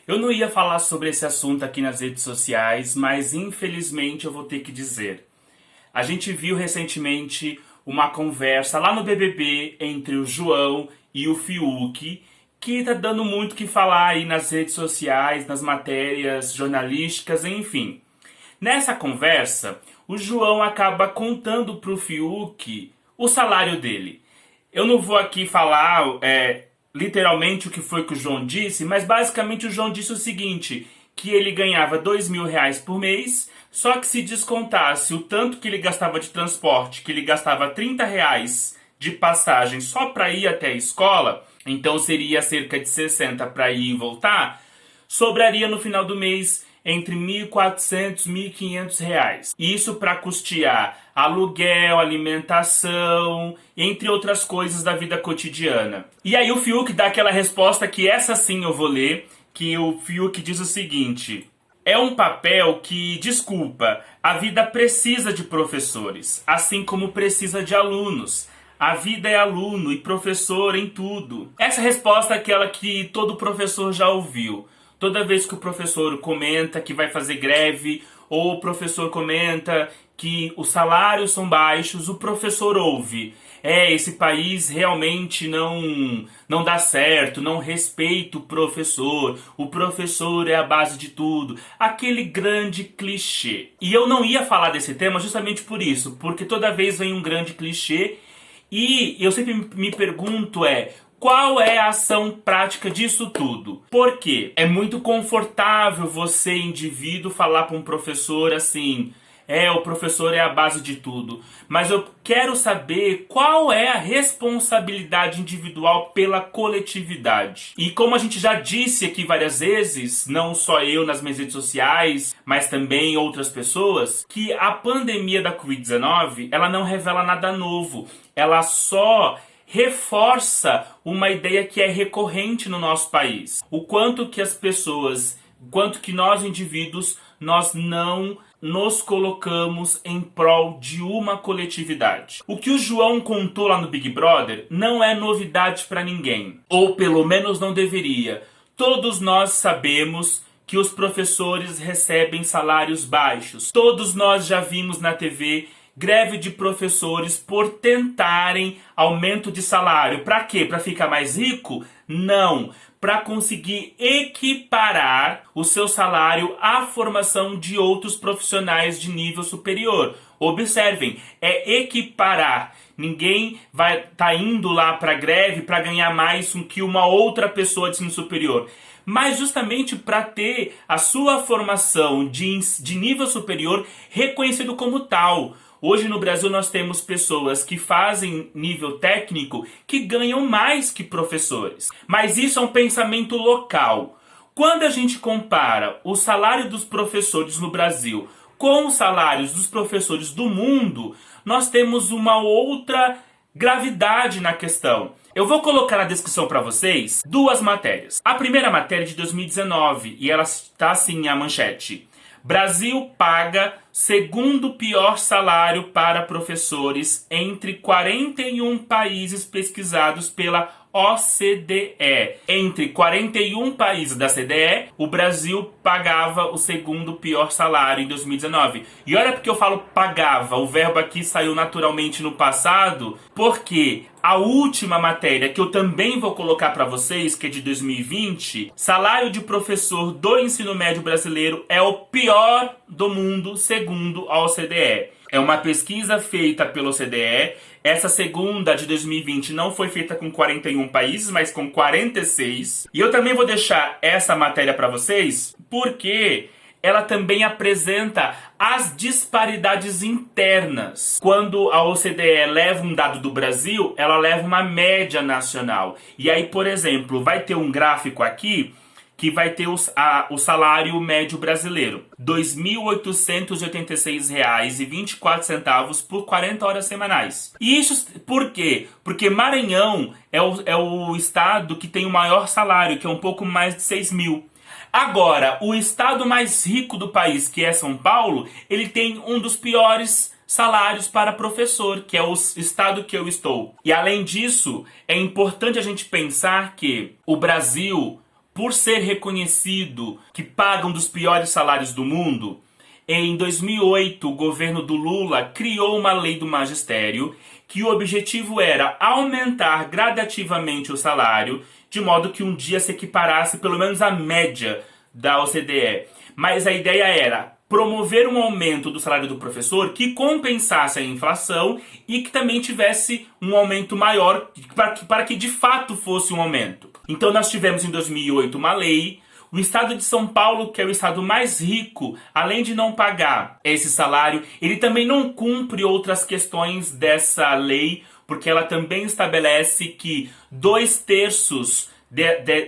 Eu não ia falar sobre esse assunto aqui nas redes sociais, mas infelizmente eu vou ter que dizer. A gente viu recentemente uma conversa lá no BBB entre o João e o Fiuk, que tá dando muito o que falar aí nas redes sociais, nas matérias jornalísticas, enfim. Nessa conversa, o João acaba contando pro Fiuk o salário dele. Eu não vou aqui falar literalmente o que foi que o João disse, mas basicamente o João disse o seguinte, que ele ganhava R$ 2.000 por mês, só que se descontasse o tanto que ele gastava de transporte, que ele gastava R$ 30 de passagem só para ir até a escola, então seria cerca de 60 para ir e voltar, sobraria no final do mês entre R$ 1.400 e R$ 1.500. Isso para custear aluguel, alimentação, entre outras coisas da vida cotidiana. E aí o Fiuk dá aquela resposta que essa sim eu vou ler, que o Fiuk diz o seguinte: é um papel que, desculpa, a vida precisa de professores, assim como precisa de alunos. A vida é aluno e professor em tudo. Essa resposta é aquela que todo professor já ouviu. Toda vez que o professor comenta que vai fazer greve, ou o professor comenta que os salários são baixos, o professor ouve: esse país realmente não dá certo, não respeita o professor é a base de tudo. Aquele grande clichê. E eu não ia falar desse tema justamente por isso, porque toda vez vem um grande clichê, e eu sempre me pergunto qual é a ação prática disso tudo? Por quê? É muito confortável você, indivíduo, falar para um professor assim: o professor é a base de tudo. Mas eu quero saber qual é a responsabilidade individual pela coletividade. E como a gente já disse aqui várias vezes, não só eu nas minhas redes sociais, mas também outras pessoas, que a pandemia da Covid-19, ela não revela nada novo. Ela só reforça uma ideia que é recorrente no nosso país. O quanto que as pessoas, o quanto que nós indivíduos, nós não nos colocamos em prol de uma coletividade. O que o João contou lá no Big Brother não é novidade para ninguém. Ou pelo menos não deveria. Todos nós sabemos que os professores recebem salários baixos. Todos nós já vimos na TV greve de professores por tentarem aumento de salário. Para quê? Para ficar mais rico? Não. Para conseguir equiparar o seu salário à formação de outros profissionais de nível superior. Observem, é equiparar. Ninguém vai estar indo lá para greve para ganhar mais que uma outra pessoa de ensino superior, mas justamente para ter a sua formação de nível superior reconhecido como tal. Hoje no Brasil nós temos pessoas que fazem nível técnico que ganham mais que professores. Mas isso é um pensamento local. Quando a gente compara o salário dos professores no Brasil com os salários dos professores do mundo, nós temos uma outra gravidade na questão. Eu vou colocar na descrição para vocês duas matérias. A primeira matéria é de 2019 e ela está assim, a manchete: Brasil paga segundo pior salário para professores entre 41 países pesquisados pela OCDE. Entre 41 países da CDE, o Brasil pagava o segundo pior salário em 2019. E olha porque eu falo pagava, o verbo aqui saiu naturalmente no passado, porque a última matéria, que eu também vou colocar para vocês, que é de 2020, salário de professor do ensino médio brasileiro é o pior do mundo, segundo a OCDE. É uma pesquisa feita pela OCDE. Essa segunda, de 2020, não foi feita com 41 países, mas com 46. E eu também vou deixar essa matéria para vocês, porque ela também apresenta as disparidades internas. Quando a OCDE leva um dado do Brasil, ela leva uma média nacional. E aí, por exemplo, vai ter um gráfico aqui que vai ter o salário médio brasileiro: R$ 2.886,24 por 40 horas semanais. E isso por quê? Porque Maranhão é o estado que tem o maior salário, que é um pouco mais de 6 mil. Agora, o estado mais rico do país, que é São Paulo, ele tem um dos piores salários para professor, que é o estado que eu estou. E além disso, é importante a gente pensar que o Brasil por ser reconhecido que paga um dos piores salários do mundo, em 2008 o governo do Lula criou uma lei do magistério que o objetivo era aumentar gradativamente o salário, de modo que um dia se equiparasse pelo menos à média da OCDE. Mas a ideia era promover um aumento do salário do professor que compensasse a inflação e que também tivesse um aumento maior para que de fato fosse um aumento. Então nós tivemos em 2008 uma lei. O estado de São Paulo, que é o estado mais rico, além de não pagar esse salário, ele também não cumpre outras questões dessa lei, porque ela também estabelece que 2/3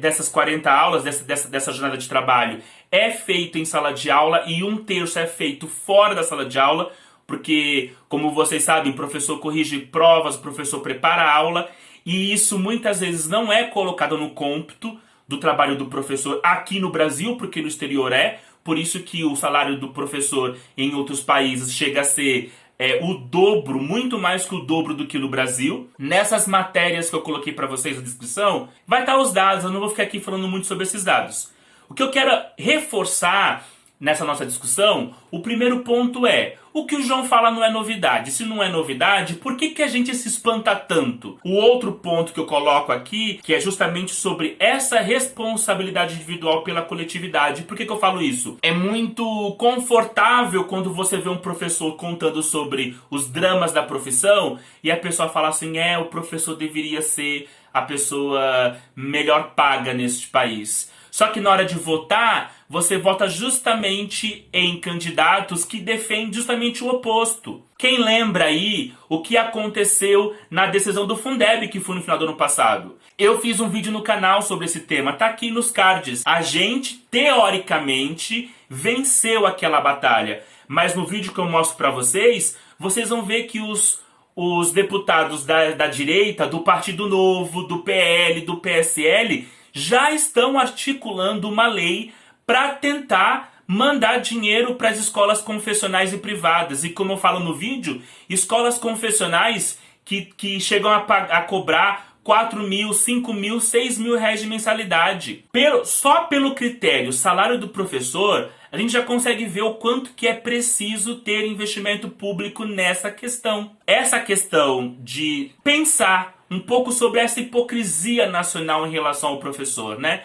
dessas 40 aulas, dessa jornada de trabalho, é feito em sala de aula e 1/3 é feito fora da sala de aula, porque, como vocês sabem, o professor corrige provas, o professor prepara a aula, e isso muitas vezes não é colocado no cômputo do trabalho do professor aqui no Brasil, porque no exterior é. Por isso que o salário do professor em outros países chega a ser o dobro, muito mais que o dobro do que no Brasil. Nessas matérias que eu coloquei para vocês na descrição, vai estar os dados, eu não vou ficar aqui falando muito sobre esses dados. O que eu quero reforçar nessa nossa discussão, o primeiro ponto é: o que o João fala não é novidade. Se não é novidade, por que a gente se espanta tanto? O outro ponto que eu coloco aqui, que é justamente sobre essa responsabilidade individual pela coletividade. Por que eu falo isso? É muito confortável quando você vê um professor contando sobre os dramas da profissão e a pessoa fala assim: o professor deveria ser a pessoa melhor paga neste país. Só que na hora de votar, você vota justamente em candidatos que defendem justamente o oposto. Quem lembra aí o que aconteceu na decisão do Fundeb, que foi no final do ano passado? Eu fiz um vídeo no canal sobre esse tema, tá aqui nos cards. A gente, teoricamente, venceu aquela batalha. Mas no vídeo que eu mostro pra vocês, vocês vão ver que os deputados da direita, do Partido Novo, do PL, do PSL, já estão articulando uma lei para tentar mandar dinheiro para as escolas confessionais e privadas. E como eu falo no vídeo, escolas confessionais que chegam a cobrar 4 mil, 5 mil, 6 mil reais de mensalidade. Só pelo critério salário do professor, a gente já consegue ver o quanto que é preciso ter investimento público nessa questão. Essa questão de pensar um pouco sobre essa hipocrisia nacional em relação ao professor, né?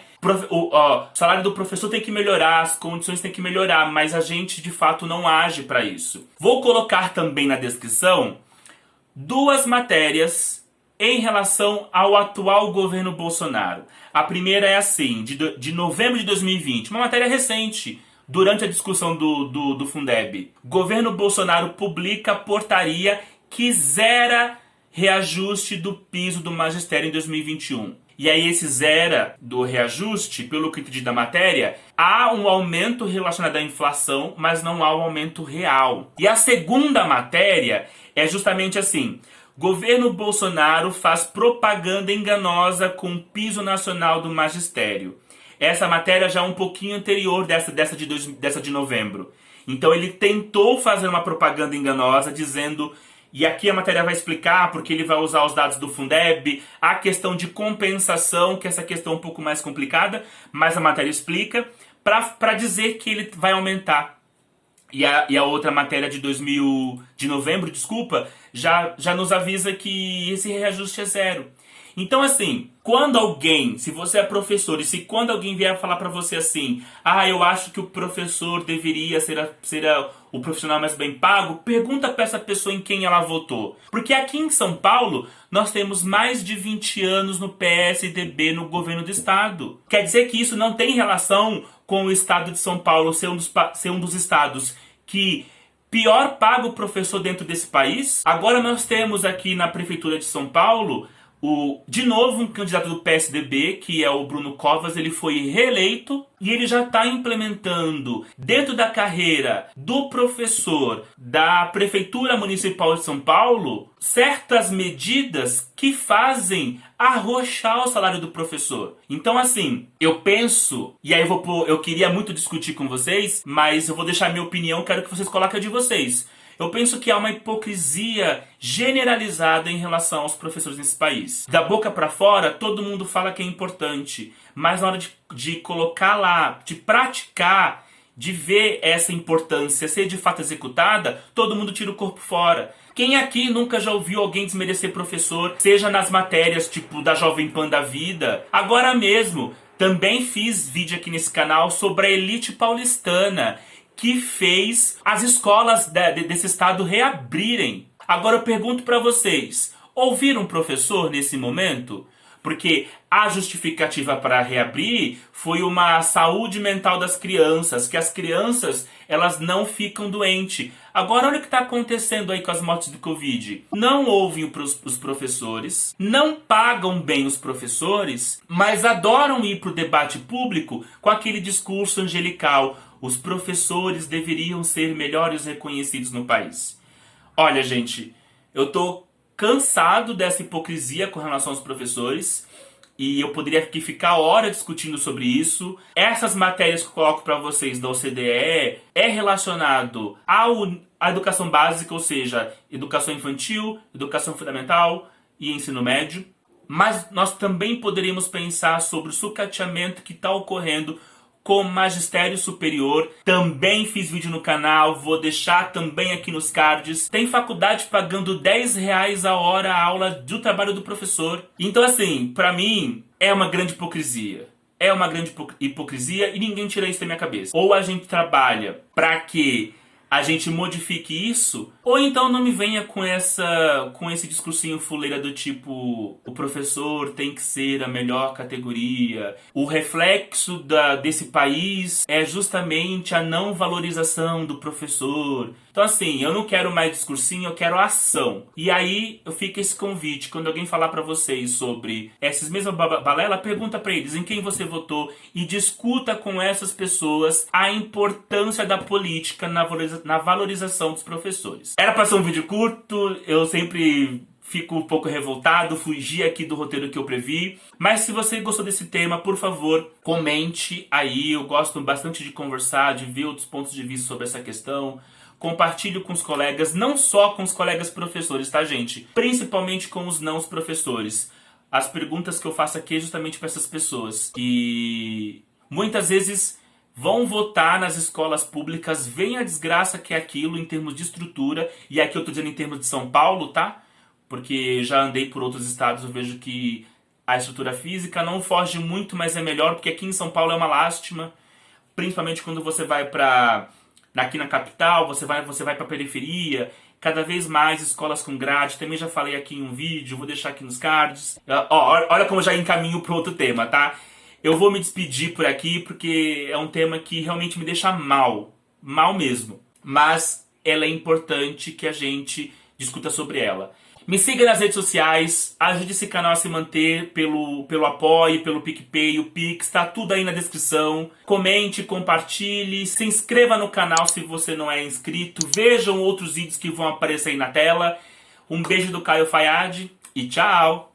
O salário do professor tem que melhorar, as condições têm que melhorar, mas a gente de fato não age para isso. Vou colocar também na descrição 2 matérias em relação ao atual governo Bolsonaro. A primeira é assim, de novembro de 2020, uma matéria recente, durante a discussão do Fundeb. Governo Bolsonaro publica portaria que zera reajuste do piso do magistério em 2021. E aí esse zera do reajuste, pelo que entendi da matéria, há um aumento relacionado à inflação, mas não há um aumento real. E a segunda matéria é justamente assim: governo Bolsonaro faz propaganda enganosa com o piso nacional do magistério. Essa matéria já é um pouquinho anterior dessa de novembro. Então ele tentou fazer uma propaganda enganosa dizendo... E aqui a matéria vai explicar, porque ele vai usar os dados do Fundeb, a questão de compensação, que essa questão é um pouco mais complicada, mas a matéria explica, para dizer que ele vai aumentar. E a outra matéria de novembro, já nos avisa que esse reajuste é zero. Então assim, quando alguém, se você é professor, e se quando alguém vier falar pra você assim: eu acho que o professor deveria ser o profissional mais bem pago, pergunta pra essa pessoa em quem ela votou. Porque aqui em São Paulo, nós temos mais de 20 anos no PSDB no governo do estado. Quer dizer que isso não tem relação com o estado de São Paulo ser um dos estados que pior paga o professor dentro desse país? Agora nós temos aqui na prefeitura de São Paulo... de novo, um candidato do PSDB, que é o Bruno Covas, ele foi reeleito e ele já está implementando dentro da carreira do professor da Prefeitura Municipal de São Paulo certas medidas que fazem arrochar o salário do professor. Então assim, eu penso, e aí eu queria muito discutir com vocês, mas eu vou deixar minha opinião, quero que vocês coloquem a de vocês. Eu penso que há uma hipocrisia generalizada em relação aos professores nesse país. Da boca para fora, todo mundo fala que é importante, mas na hora de colocar lá, de praticar, de ver essa importância ser de fato executada, todo mundo tira o corpo fora. Quem aqui nunca já ouviu alguém desmerecer professor, seja nas matérias tipo da Jovem Pan da vida? Agora mesmo, também fiz vídeo aqui nesse canal sobre a elite paulistana, que fez as escolas desse estado reabrirem. Agora eu pergunto para vocês, ouviram um professor nesse momento? Porque a justificativa para reabrir foi uma saúde mental das crianças, que as crianças elas não ficam doentes. Agora olha o que está acontecendo aí com as mortes do Covid. Não ouvem os professores, não pagam bem os professores, mas adoram ir para o debate público com aquele discurso angelical. Os professores deveriam ser melhores reconhecidos no país. Olha, gente, eu tô cansado dessa hipocrisia com relação aos professores e eu poderia aqui ficar horas discutindo sobre isso. Essas matérias que eu coloco para vocês da OCDE é relacionado à educação básica, ou seja, educação infantil, educação fundamental e ensino médio. Mas nós também poderíamos pensar sobre o sucateamento que está ocorrendo com magistério superior. Também fiz vídeo no canal, vou deixar também aqui nos cards. Tem faculdade pagando R$10 a hora a aula do trabalho do professor. Então assim, pra mim, é uma grande hipocrisia. É uma grande hipocrisia e ninguém tira isso da minha cabeça. Ou a gente trabalha pra que a gente modifique isso, ou então não me venha com esse discursinho fuleira do tipo o professor tem que ser a melhor categoria. O reflexo desse país é justamente a não valorização do professor. Então assim, eu não quero mais discursinho, eu quero ação. E aí eu fico esse convite, quando alguém falar pra vocês sobre essas mesmas balela, pergunta pra eles em quem você votou e discuta com essas pessoas a importância da política na valorização dos professores. Era pra ser um vídeo curto, eu sempre fico um pouco revoltado, fugi aqui do roteiro que eu previ. Mas se você gostou desse tema, por favor, comente aí. Eu gosto bastante de conversar, de ver outros pontos de vista sobre essa questão. Compartilhe com os colegas, não só com os colegas professores, tá, gente? Principalmente com os não professores. As perguntas que eu faço aqui é justamente para essas pessoas que muitas vezes vão votar nas escolas públicas, veem a desgraça que é aquilo em termos de estrutura, e aqui eu tô dizendo em termos de São Paulo, tá? Porque já andei por outros estados, eu vejo que a estrutura física não foge muito, mas é melhor, porque aqui em São Paulo é uma lástima, principalmente quando você vai aqui na capital, você vai pra periferia, cada vez mais escolas com grade, também já falei aqui em um vídeo, vou deixar aqui nos cards. Olha como eu já encaminho pro outro tema, tá? Eu vou me despedir por aqui porque é um tema que realmente me deixa mal mesmo. Mas ela é importante que a gente discuta sobre ela. Me siga nas redes sociais, ajude esse canal a se manter pelo apoio, pelo PicPay, o Pix, tá tudo aí na descrição. Comente, compartilhe, se inscreva no canal se você não é inscrito, vejam outros vídeos que vão aparecer aí na tela. Um beijo do Caio Fayad e tchau!